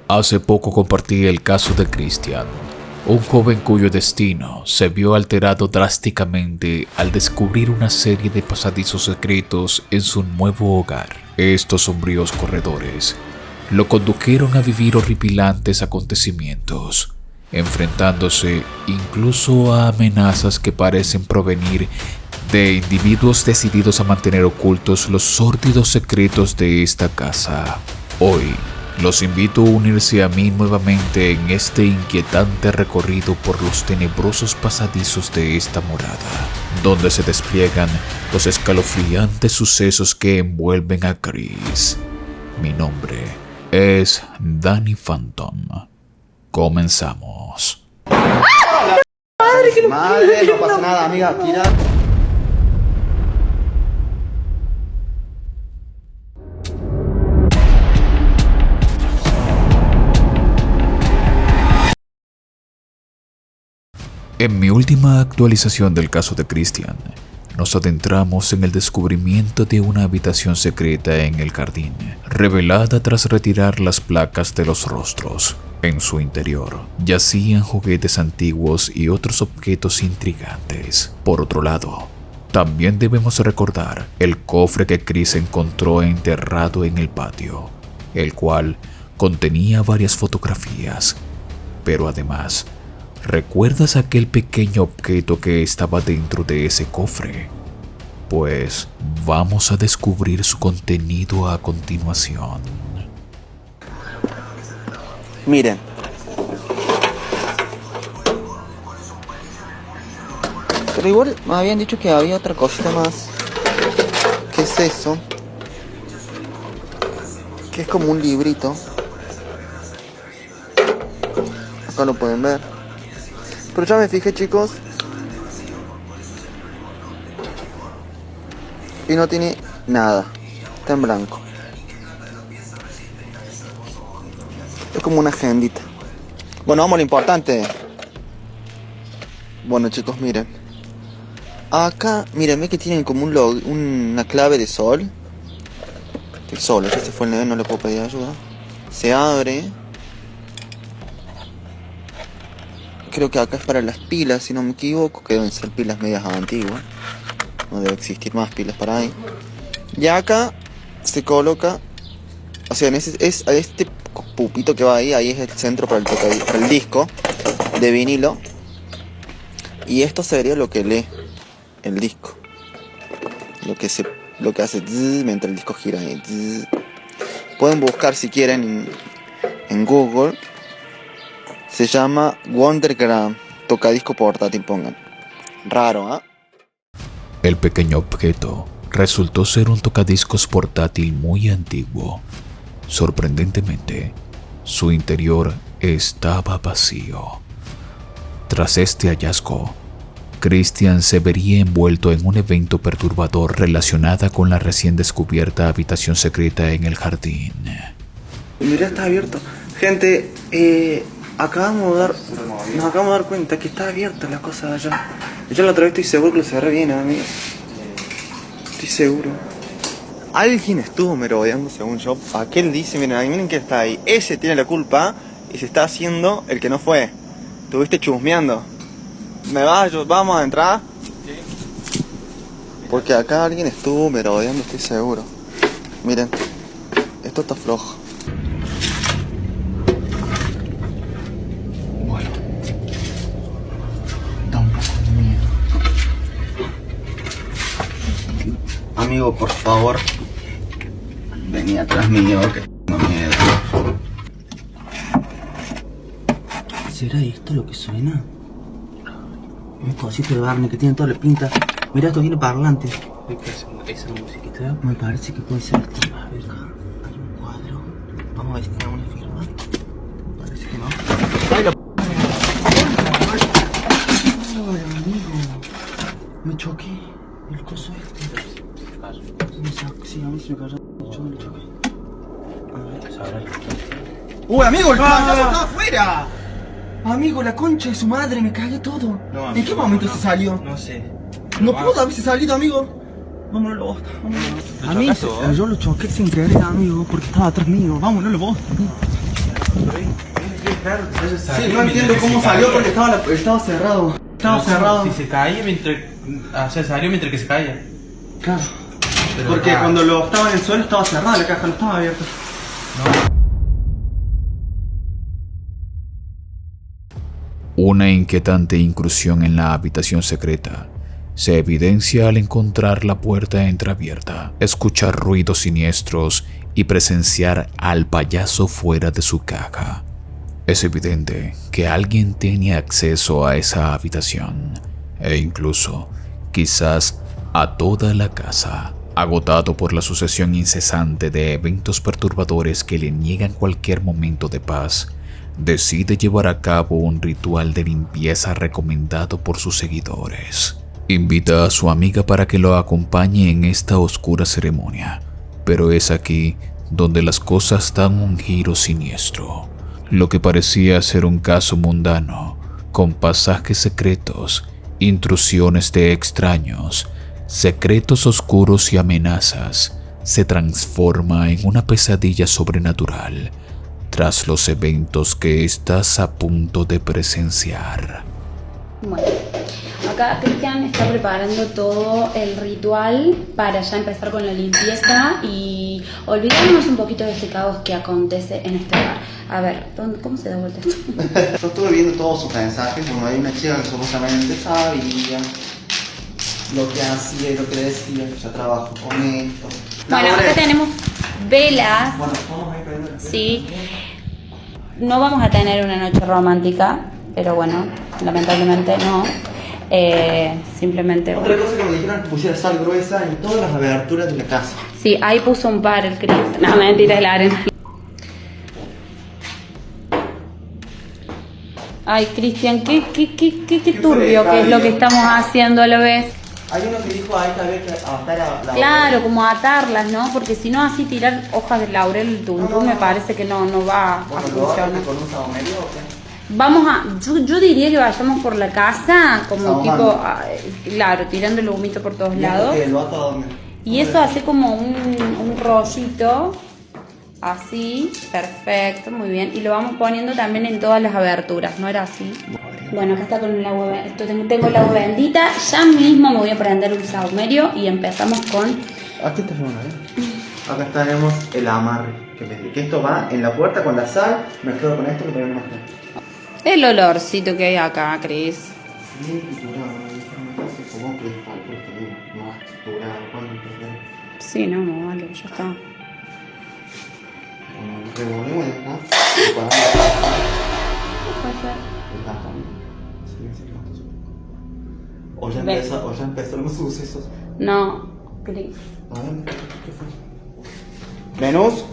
Hace poco compartí el caso de Christian, un joven cuyo destino se vio alterado drásticamente al descubrir una serie de pasadizos secretos en su nuevo hogar. Estos sombríos corredores lo condujeron a vivir horripilantes acontecimientos, enfrentándose incluso a amenazas que parecen provenir de individuos decididos a mantener ocultos los sórdidos secretos de esta casa. Hoy, los invito a unirse a mí nuevamente en este inquietante recorrido por los tenebrosos pasadizos de esta morada, donde se despliegan los escalofriantes sucesos que envuelven a Chris. Mi nombre es Danny Phantom. Comenzamos. Madre, no pasa nada, amiga, tira. En mi última actualización del caso de Christian, nos adentramos en el descubrimiento de una habitación secreta en el jardín, revelada tras retirar las placas de los rostros. En su interior yacían juguetes antiguos y otros objetos intrigantes. Por otro lado, también debemos recordar el cofre que Chris encontró enterrado en el patio, el cual contenía varias fotografías, pero además, ¿recuerdas aquel pequeño objeto que estaba dentro de ese cofre? Pues vamos a descubrir su contenido a continuación. Miren. Pero igual me habían dicho que había otra cosita más. ¿Qué es eso? Que es como un librito. Acá lo pueden ver. Pero ya me fijé, chicos, y no tiene nada. Está en blanco. Es como una agendita. Bueno, vamos a lo importante. Bueno, chicos, miren. Acá, miren, ve que tienen como una clave de sol. Estoy solo, ya se fue el neve, no le puedo pedir ayuda. Se abre. Creo que acá es para las pilas, si no me equivoco, que deben ser pilas medias antiguas. No debe existir más pilas para ahí. Y acá se coloca, o sea, este pupito que va ahí es el centro para el disco de vinilo. Y esto sería lo que lee el disco. Lo que hace zzz, mientras el disco gira ahí. Zzz. Pueden buscar si quieren en Google. Se llama Wondergram, tocadisco portátil, pongan. Raro, ¿eh? El pequeño objeto resultó ser un tocadiscos portátil muy antiguo. Sorprendentemente, su interior estaba vacío. Tras este hallazgo, Christian se vería envuelto en un evento perturbador relacionado con la recién descubierta habitación secreta en el jardín. Mirá, está abierto. Gente, nos acabamos de dar cuenta que está abierta la cosa de allá. Yo la otra vez estoy seguro que lo cerré bien, amigo. Estoy seguro. Alguien estuvo merodeando, según yo. Aquel dice, miren que está ahí. Ese tiene la culpa y se está haciendo el que no fue. Estuviste chusmeando. ¿Vamos a entrar? Sí. Porque acá alguien estuvo merodeando, estoy seguro. Miren, esto está flojo. Amigo, por favor, vení atrás mío, que tengo miedo. ¿Será esto lo que suena? Un cosito de Barney que tiene toda la pinta. Mirá, esto tiene parlantes. ¿Esa musiquita? Me parece que puede ser esto. A ver, acá hay un cuadro. Vamos a ver si tiene una firma. Parece que no. ¡Ay, la p***! ¡Ay, amigo! Me choqué el coso este. Sí, a mí se me cayó. Yo no lo choqué. A ver. ¡Uy, amigo! ¡El payaso está afuera! Amigo, la concha de su madre, me cagué todo. No, amigo, ¿en qué momento se salió? No sé. No pudo haberse salido, amigo. Vámonos, lo bosta. A mí yo lo choqué sin querer, amigo, porque estaba atrás mío. Vámonos, lo bosta. Claro, entonces Sí, salió no entiendo mientras que cómo se salió caía. porque estaba cerrado. Estaba Pero cerrado. Si se caía mientras. O sea, salió mientras que se caía. Claro. Pero Porque raro. cuando lo estaba en el suelo estaba cerrada la caja, no estaba abierta. Una inquietante incursión en la habitación secreta se evidencia al encontrar la puerta entreabierta, escuchar ruidos siniestros y presenciar al payaso fuera de su caja. Es evidente que alguien tenía acceso a esa habitación e incluso, quizás, a toda la casa. Agotado por la sucesión incesante de eventos perturbadores que le niegan cualquier momento de paz, decide llevar a cabo un ritual de limpieza recomendado por sus seguidores. Invita a su amiga para que lo acompañe en esta oscura ceremonia, pero es aquí donde las cosas dan un giro siniestro. Lo que parecía ser un caso mundano, con pasajes secretos, intrusiones de extraños, secretos oscuros y amenazas, se transforma en una pesadilla sobrenatural tras los eventos que estás a punto de presenciar. Bueno, acá Cristian está preparando todo el ritual para ya empezar con la limpieza y olvidarnos un poquito de este caos que acontece en este hogar. A ver, ¿cómo se da vuelta esto? Yo estuve viendo todos sus mensajes, bueno, hay una chica que supuestamente sabía lo que hacía y lo que decía, que ya trabajo con esto. Bueno, acá tenemos velas, Bueno, vamos a ir prendiendo las velas. sí. No vamos a tener una noche romántica, pero bueno, lamentablemente no. Simplemente... Otra cosa que me dijeron es que pusiera sal gruesa en todas las aberturas de la casa. Sí, ahí puso un par el Chris. No, mentira, es la arena. Ay, Cristian, qué turbio que es lo que estamos haciendo a la vez. Hay uno que dijo ahí que había que atar a la Claro, como atarlas, ¿no? Porque si no, así tirar hojas de laurel, el tuntún, me parece que no va a Bueno, ¿lo vas a funcionar. hacer con un saumerio o qué? Vamos a, yo diría que vayamos por la casa, como Ahumando. tipo, claro, tirando el humito por todos lados. ¿Lo ato a dónde? Y eso hace como un rollito, así, perfecto, muy bien. Y lo vamos poniendo también en todas las aberturas, ¿no era así? Bueno, acá está con el agua, tengo el agua bendita. Ya mismo me voy a prender un saumerio y empezamos con... Aquí está una, Acá tenemos el amarre que me que esto va en la puerta con la sal, mezclado con esto que todavía no está. el olorcito que hay acá, Cris. Bien triturado, ¿no? Casi como cristal, porque no has triturado, ¿cuándo empezó? Sí, no, vale, ya está. Bueno, revolvemos acá. Preparamos el tapón. Sí, sí, no. O ya empezaron los sucesos. No, Cris. A ver, ¿qué fue? Venus.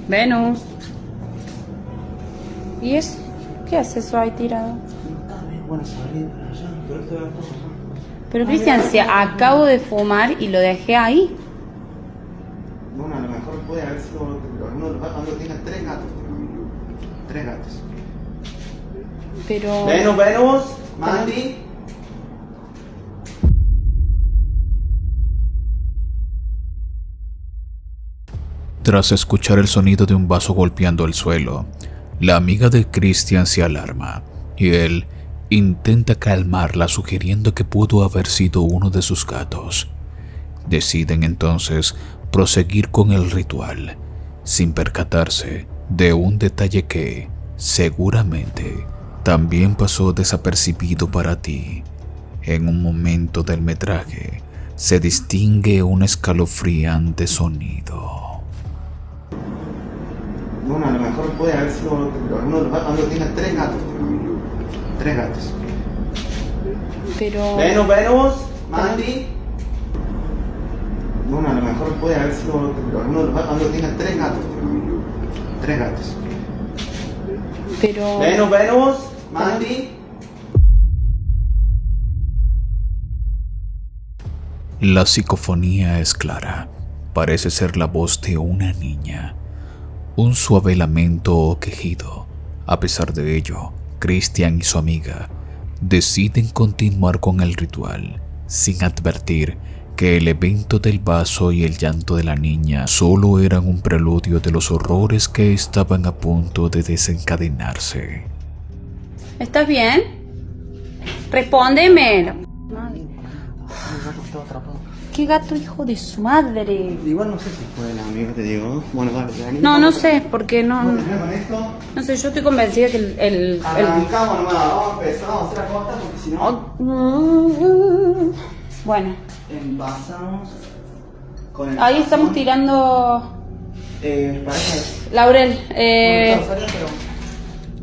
Venus. ¿Y eso? ¿Qué hace eso ahí tirado? Está bien, bueno, salí para allá, pero esto va a pasar. Pero Cristian, si acabo de fumar y lo dejé ahí. Bueno, a lo mejor puede haber sido alguno de los gatos, cuando tenga 3 gatos. 3 gatos. Pero... Venus, Mandy. Tras escuchar el sonido de un vaso golpeando el suelo, la amiga de Christian se alarma y él intenta calmarla sugiriendo que pudo haber sido uno de sus gatos. Deciden entonces proseguir con el ritual, sin percatarse de un detalle que, seguramente, también pasó desapercibido para ti. En un momento del metraje, se distingue un escalofriante sonido. Bueno, a lo mejor puede haber sido alguno de los gatos, cuando tenga 3 gatos. 3 gatos. Pero... Venus, Mandy. Bueno, a lo mejor puede haber sido alguno de los gatos, cuando tenga 3 gatos. 3 gatos. Pero... Venus, Mandy. La psicofonía es clara. Parece ser la voz de una niña. Un suave lamento o quejido. A pesar de ello, Christian y su amiga deciden continuar con el ritual, sin advertir que el evento del vaso y el llanto de la niña solo eran un preludio de los horrores que estaban a punto de desencadenarse. ¿Estás bien? Respóndeme. Madre. El gato estaba atrapado. ¿Qué gato, hijo de su madre? Igual no sé si fue la amiga, te digo. Bueno, dale, dale. No sé, porque no. Bueno, con esto. No sé, yo estoy convencida que el Arrancamos nomás, vamos a empezar, vamos a hacer la costa porque si no. Bueno, Envasamos con el. ahí estamos tirando. Parece. Laurel,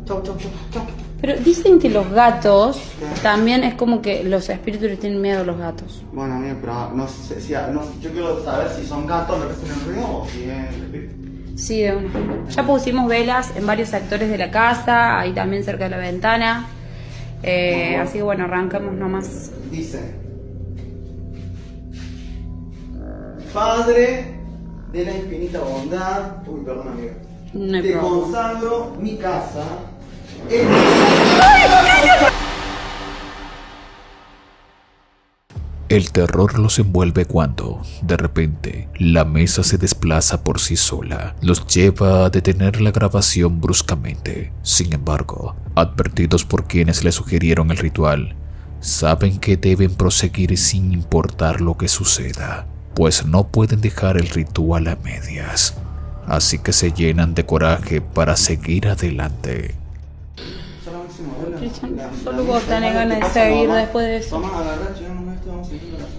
Chau, chau, chau, chau. pero dicen que los gatos también es como que los espíritus les tienen miedo a los gatos. Bueno, amigo, pero no sé si. No, yo quiero saber si son gatos los que hacen el ruido o si es el espíritu. Sí, de una. Ya pusimos velas en varios sectores de la casa, ahí también cerca de la ventana. Así que bueno, arrancamos nomás. Dice: Padre de la infinita bondad. Uy, perdón, amigo. No hay Te problema. consagro mi casa. El terror los envuelve cuando, de repente, la mesa se desplaza por sí sola. Los lleva a detener la grabación bruscamente. Sin embargo, advertidos por quienes le sugirieron el ritual, saben que deben proseguir sin importar lo que suceda, pues no pueden dejar el ritual a medias. Así que se llenan de coraje para seguir adelante. Cristian, solo vos tenés ganas de seguir después de eso. Vamos a agarrar, llegamos a esto, vamos a seguir la casa.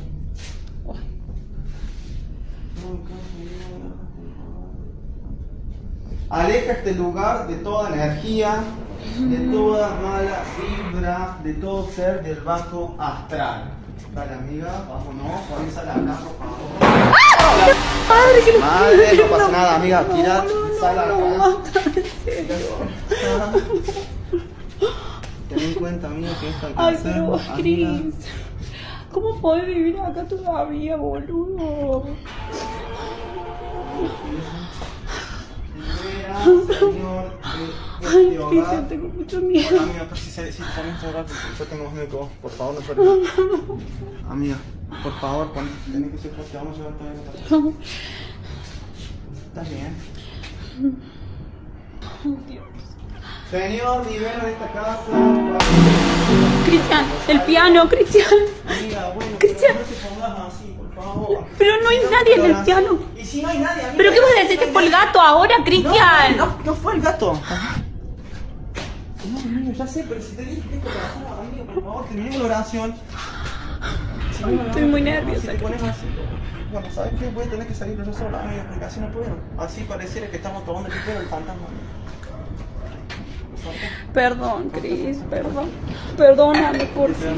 Aleja este lugar de toda energía, de toda mala vibra, de todo ser del bajo astral. Dale, amiga, vámonos, ponés a la casa, por favor. Madre, no pasa nada, amiga, tira, sal acá. Ten en cuenta, amiga, que esto hay que Ay, hacer, pero vos, amiga. Cris, ¿cómo podés vivir acá todavía, boludo? Libera, Señor, de Ay, este Cristian, hogar. tengo mucho miedo. Amiga, pero si pones a orar, yo tengo más miedo que vos. Por favor, no llores. Amiga, por favor, tenés que ser fuerte, vamos a llevar todo a la casa. ¿Estás bien? Señor, libera de esta casa. Cristian, el piano, Cristian. Amiga, bueno, Cristian. pero no te pongas así, por favor. Pero no hay nadie en el piano. Y si no hay nadie, amiga. ¿Pero qué vas a decir que fue el gato ahora, Cristian? No fue el gato. No, amigo, ya sé, pero si te dije que esto pasaba, amigo, por favor, terminemos la oración. Si no, Estoy muy nerviosa. Si te pones así. Bueno, ¿sabes qué? Voy a tener que salir yo sola, amigo, porque así no puedo. Así pareciera que estamos tomando el pelo del fantasma. Perdón, Cris, perdón. Perdóname, por favor.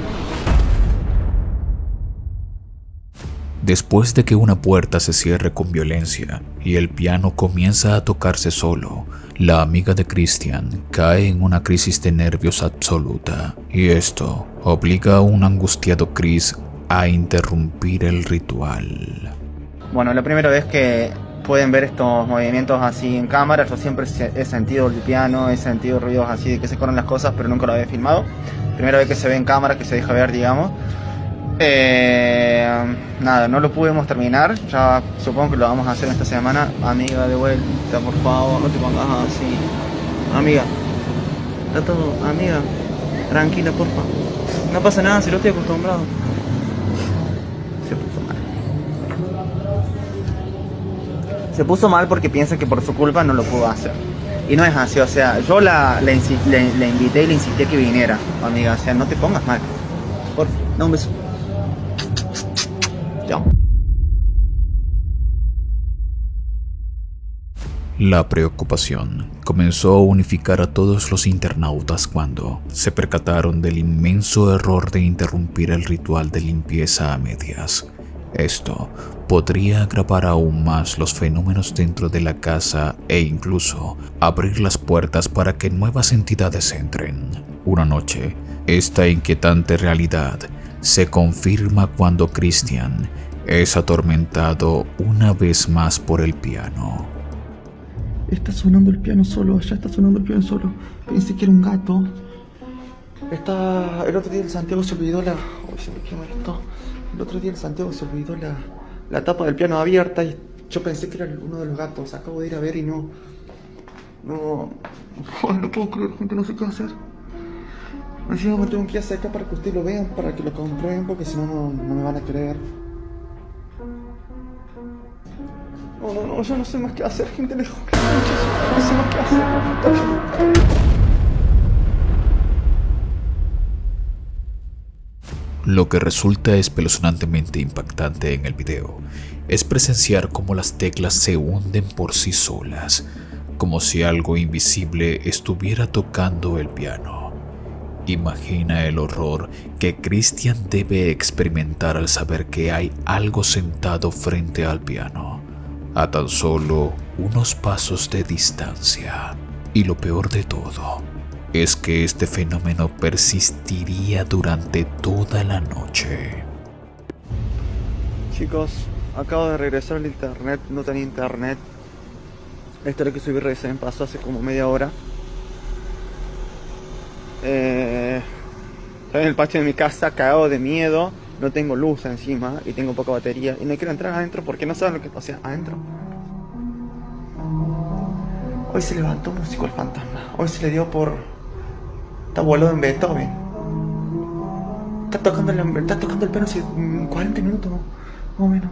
Después de que una puerta se cierre con violencia y el piano comienza a tocarse solo, la amiga de Cristian cae en una crisis de nervios absoluta, y esto obliga a un angustiado Chris a interrumpir el ritual. Bueno, la primera vez que pueden ver estos movimientos así en cámara, yo siempre he sentido el piano, he sentido ruidos así de que se corren las cosas, pero nunca lo había filmado. Primera vez que se ve en cámara, que se deja ver, digamos. Nada, no lo pudimos terminar, ya supongo que lo vamos a hacer esta semana. Amiga, de vuelta, por favor, no te pongas así. Amiga, está todo, amiga, tranquila, por favor. No pasa nada, si lo estoy acostumbrado. Se puso mal. Se puso mal porque piensa que por su culpa no lo pudo hacer. Y no es así, o sea, yo le invité y le insistí a que viniera, amiga, o sea, no te pongas mal. Por favor, da un beso. Chao. La preocupación comenzó a unificar a todos los internautas cuando se percataron del inmenso error de interrumpir el ritual de limpieza a medias. Esto podría agravar aún más los fenómenos dentro de la casa e incluso abrir las puertas para que nuevas entidades entren. Una noche, esta inquietante realidad se confirma cuando Cristian es atormentado una vez más por el piano. Está sonando el piano solo, allá está sonando el piano solo. Pensé que era un gato. El otro día el Santiago se olvidó la... Uy, se me quema esto. El otro día en Santiago se olvidó la tapa del piano abierta y yo pensé que era uno de los gatos. Acabo de ir a ver y no... No puedo creer, gente, no sé qué hacer. Encima me tengo que ir hacia acá para que ustedes lo vean, para que lo comprueben, porque si no, no me van a creer. No, yo no sé más qué hacer, gente, lejos. No sé más qué hacer. Lo que resulta espeluznantemente impactante en el video es presenciar cómo las teclas se hunden por sí solas, como si algo invisible estuviera tocando el piano. Imagina el horror que Christian debe experimentar al saber que hay algo sentado frente al piano, a tan solo unos pasos de distancia. Y lo peor de todo es que este fenómeno persistiría durante toda la noche. Chicos, acabo de regresar al internet, no tenía internet. Esto era que subí recién, pasó hace como media hora. Estoy en el patio de mi casa, cagado de miedo. No tengo luz encima y tengo poca batería. Y no quiero entrar adentro porque no saben lo que pasa adentro. Hoy se levantó músico el fantasma. Hoy se le dio por... Está volado en Beethoven. Está tocando el piano hace 40 minutos, más o menos.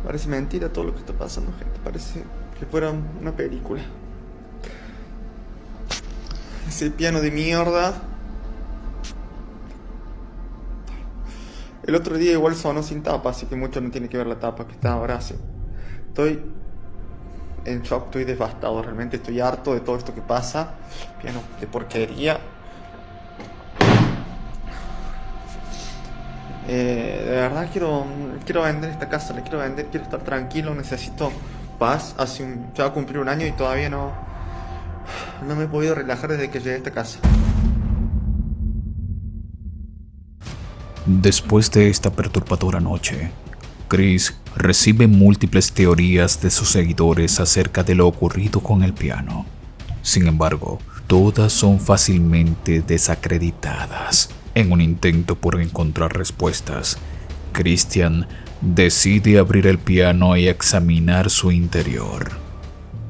Parece mentira todo lo que está pasando, gente. Parece que fuera una película. Ese piano de mierda. El otro día igual sonó sin tapa, así que mucho no tiene que ver la tapa que está ahora. Sí. Estoy en shock, estoy devastado. Realmente estoy harto de todo esto que pasa. Piano de porquería. De verdad quiero vender esta casa, la quiero vender, quiero estar tranquilo, necesito paz. Ya va a cumplir un año y todavía no me he podido relajar desde que llegué a esta casa. Después de esta perturbadora noche, Chris recibe múltiples teorías de sus seguidores acerca de lo ocurrido con el piano. Sin embargo, todas son fácilmente desacreditadas. En un intento por encontrar respuestas, Christian decide abrir el piano y examinar su interior.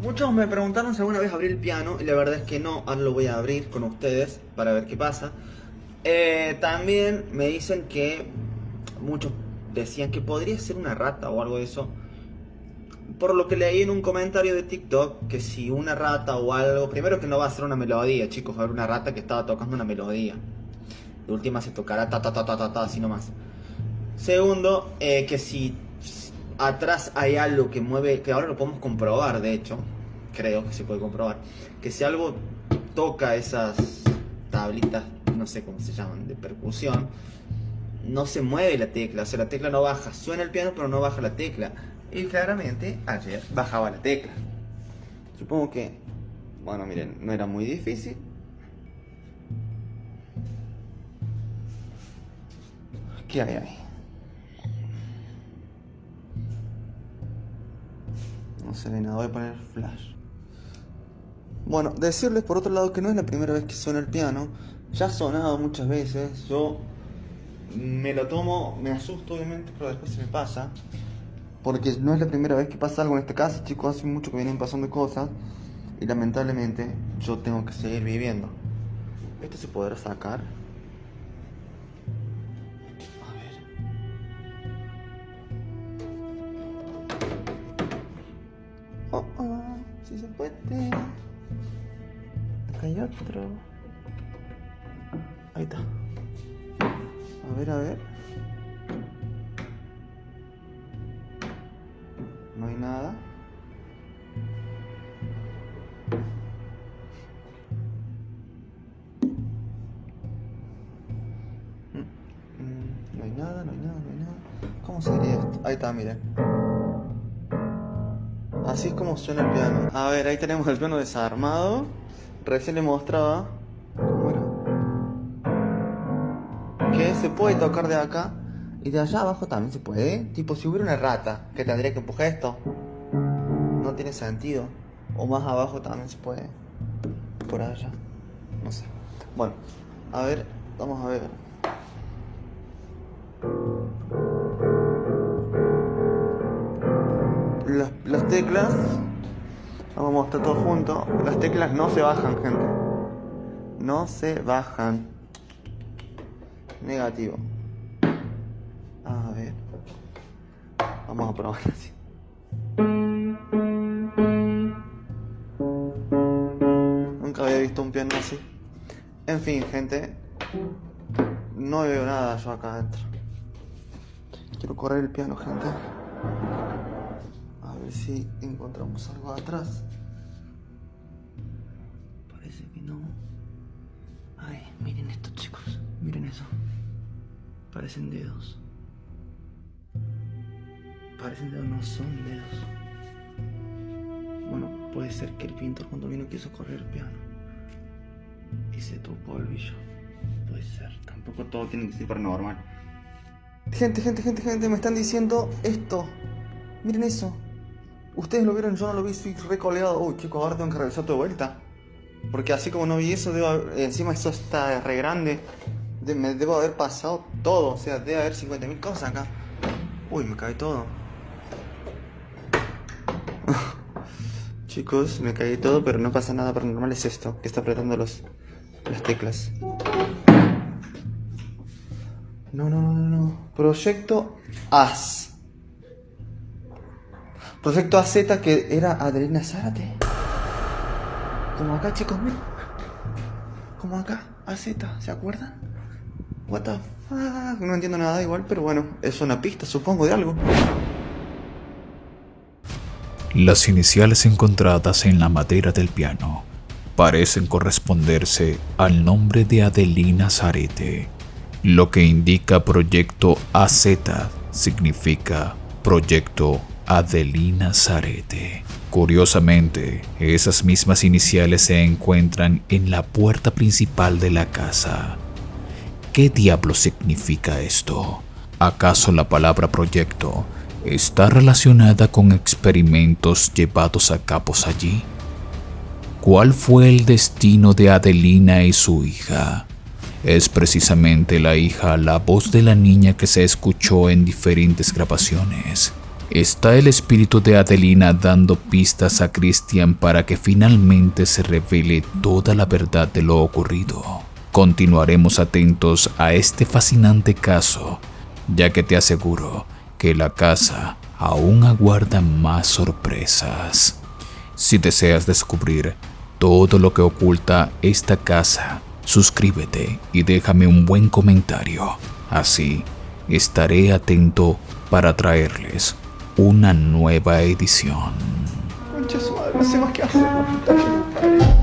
Muchos me preguntaron si alguna vez abrí el piano y la verdad es que no. Ahora lo voy a abrir con ustedes para ver qué pasa. También me dicen que muchos decían que podría ser una rata o algo de eso. Por lo que leí en un comentario de TikTok, que si una rata o algo... Primero que no va a ser una melodía, chicos, va a haber una rata que estaba tocando una melodía. De última se tocará ta ta ta ta ta ta, así nomás. Segundo, que si atrás hay algo que mueve, que ahora lo podemos comprobar, de hecho, creo que se puede comprobar, que si algo toca esas tablitas, no sé cómo se llaman, de percusión, no se mueve la tecla, o sea, la tecla no baja, suena el piano pero no baja la tecla. Y claramente ayer bajaba la tecla. Supongo que, bueno, miren, no era muy difícil. ¿Qué hay ahí? No se ve nada, voy a poner flash. Bueno, decirles por otro lado que no es la primera vez que suena el piano. Ya ha sonado muchas veces. Yo me lo tomo, me asusto obviamente, pero después se me pasa. Porque no es la primera vez que pasa algo en esta casa, chicos. Hace mucho que vienen pasando cosas. Y lamentablemente yo tengo que seguir viviendo. ¿Esto se podrá sacar? Si se puede. Acá hay otro. Ahí está. A ver. No hay nada. No hay nada. ¿Cómo sería esto? Ahí está, miren. Así es como suena el piano. A ver, ahí tenemos el piano desarmado. Recién le mostraba cómo era. Que se puede tocar de acá. Y de allá abajo también se puede. Tipo, si hubiera una rata que tendría que empujar esto, no tiene sentido. O más abajo también se puede. por allá. No sé. Bueno, a ver, vamos a ver. Las teclas, vamos a mostrar todo junto. Las teclas no se bajan, gente. No se bajan. Negativo. A ver. Vamos a probar así. Nunca había visto un piano así. En fin, gente. No veo nada yo acá adentro. Quiero correr el piano, gente. A ver si encontramos algo atrás. Parece que no. Ay, miren esto, chicos. Miren eso. Parecen dedos. Parecen dedos, no son dedos. Bueno, puede ser que el pintor cuando vino quiso correr el piano y se tocó el billo. Puede ser. Tampoco todo tiene que ser paranormal. Gente, me están diciendo esto. Miren eso. Ustedes lo vieron, yo no lo vi, estoy recoleado. Uy, chicos, ahora tengo que regresar todo de vuelta. Porque así como no vi eso, encima eso está re grande. Me debo haber pasado todo. O sea, debe haber 50.000 cosas acá. Uy, me cae todo. Chicos, me caí todo, pero no pasa nada paranormal. Es esto, que está apretando las teclas. No. Proyecto AZ. Proyecto AZ, que era Adelina Zárate. Como acá, chicos, miren. Como acá, AZ, ¿se acuerdan? What the fuck? No entiendo nada igual, pero bueno, es una pista, supongo, de algo. Las iniciales encontradas en la madera del piano parecen corresponderse al nombre de Adelina Zárate, lo que indica Proyecto AZ significa Proyecto Adelina Zárate. Curiosamente, esas mismas iniciales se encuentran en la puerta principal de la casa. ¿Qué diablo significa esto? ¿Acaso la palabra proyecto está relacionada con experimentos llevados a cabo allí? ¿Cuál fue el destino de Adelina y su hija? Es precisamente la hija la voz de la niña que se escuchó en diferentes grabaciones. ¿Está el espíritu de Adelina dando pistas a Christian para que finalmente se revele toda la verdad de lo ocurrido? Continuaremos atentos a este fascinante caso, ya que te aseguro que la casa aún aguarda más sorpresas. Si deseas descubrir todo lo que oculta esta casa, suscríbete y déjame un buen comentario. Así estaré atento para traerles una nueva edición. Concha su madre, no sé más qué hacer.